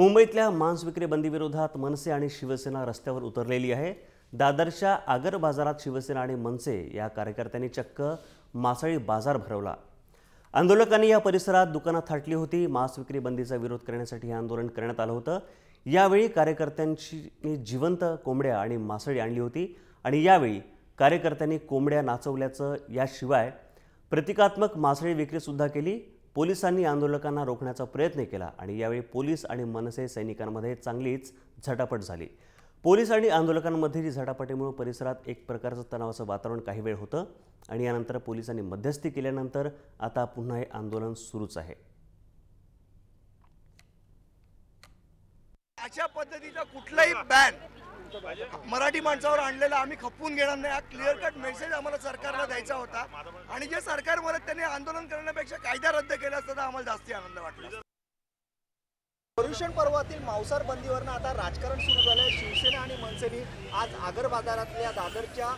मुंबईतल्या मांस विक्री बंदीविरोधात मनसे आणि शिवसेना रस्त्यावर उतरलेली आहे। दादरच्या आगर बाजारात शिवसेना आणि मनसे या कार्यकर्त्यांनी चक्क मासळी बाजार भरवला। आंदोलकांनी या परिसरात दुकानं थाटली होती। मांस विक्री बंदीचा विरोध करण्यासाठी हे आंदोलन करण्यात आलं होतं। यावेळी कार्यकर्त्यांनी जिवंत कोंबड्या आणि मासळी आणली होती आणि यावेळी कार्यकर्त्यांनी कोंबड्या नाचवल्याचं याशिवाय प्रतिकात्मक मासळी विक्री सुद्धा केली। पोलिसांनी आंदोलकांना रोखण्याचा प्रयत्न केला आणि यावेळी पोलीस आणि मनसे सैनिकांमध्ये चांगलीच झटापट झाली। पोलीस आणि आंदोलकांमधील झटापटीमुळे परिसरात एक प्रकारचं तणावाचं वातावरण काही वेळ होतं आणि यानंतर पोलिसांनी मध्यस्थी केल्यानंतर आता पुन्हा हे आंदोलन सुरूच आहे। अशा पद्धतीचा कुठलाही बॅन मराठी माणसावर आणलेला आम्ही खपवून घेणार नाही। हा क्लिअर कट मेसेज आम्हाला सरकारला द्यायचा होता आणि जे सरकारमध्ये त्यांनी आंदोलन करण्यापेक्षा कायदा रद्द केला असता तर आम्हाला जास्त आनंद वाटला। पर्युषण पर्वातील मांसाहार बंदीवरनं आता राजकारण सुरू झालं आहे। शिवसेना आणि मनसेनी आज आगर बाजारातल्या दादरच्या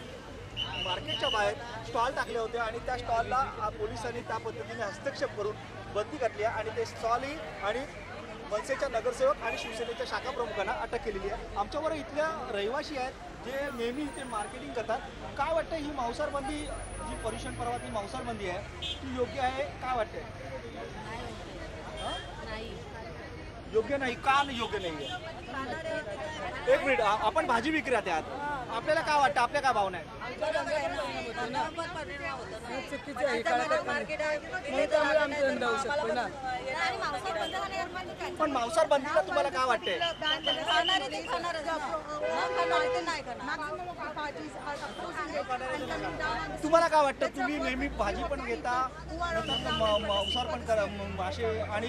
मार्केटच्या बाहेर स्टॉल टाकले होते आणि त्या स्टॉलला पोलिसांनी त्या पद्धतीने हस्तक्षेप करून बंदी घातली आहे आणि ते स्टॉलही आणि मनसेच्या नगरसेवक आणि शिवसेनेच्या शाखा प्रमुखांना अटक केलेली आहे। आमच्याबरोबर इथल्या रहिवासी आहेत जे नेहमी इथे मार्केटिंग करतात। काय वाटतं ही मांसाहार बंदी जी पर्युषण पर्वातील मांसाहार बंदी आहे ती योग्य आहे? काय वाटतंय? योग्य नाही का? योग्य नाही आहे। एक मिनिट, आपण भाजी विक्रेते आहात, आपल्याला काय वाटतं? आपल्या काय भावना आहे? पण मांसाहार बंदीला तुम्हाला काय वाटतंय? तुम्हाला काय वाटतं? तुम्ही नेहमी भाजी पण घेता, मांसाहार पण करा, मासे आणि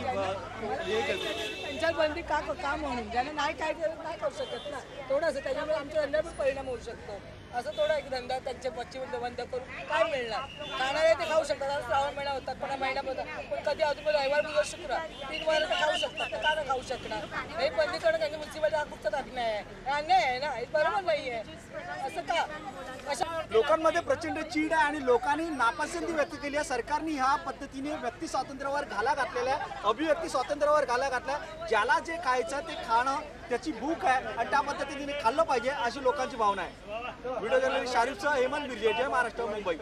त्यांच्यावर बंदी का म्हणून ज्याला नाही काय नाही करू शकत ना, थोडंसं त्याच्यामुळे आमच्या धंद्यावर परिणाम होऊ शकतो। असं थोडा एक धंदा त्यांचे पश्चिम बंद करून काय मिळणार? खाणारे ते खाऊ शकतात। श्रावण महिना होतात पण महिना होता पण कधी अजून रविवार बुधवार शुक्रवार 3 वाजता तर खाऊ शकतात, तर का नाही खाऊ शकणार? हे बंदी करणं त्यांच्या म्युन्सिपालिटी हा कुठचा अन्याय आहे? अन्याय आहे ना, हे बरोबर नाही आहे। असं का? अशा लोकांमध्ये प्रचंड चीड आहे आणि लोकांनी नापसंती व्यक्त केली आहे। सरकारने ह्या पद्धतीने व्यक्ती स्वातंत्र्यावर घाला घातलेला आहे, अभिव्यक्ती स्वातंत्र्यावर घाला घातला। ज्याला जे खायचं ते खाणं त्याची भूक आहे आणि त्या पद्धतीने खाल्लं पाहिजे अशी लोकांची भावना आहे। व्हिडिओ जर्नलिस्ट शारीफसह हेमंत बिर्जे, जय महाराष्ट्र, मुंबई।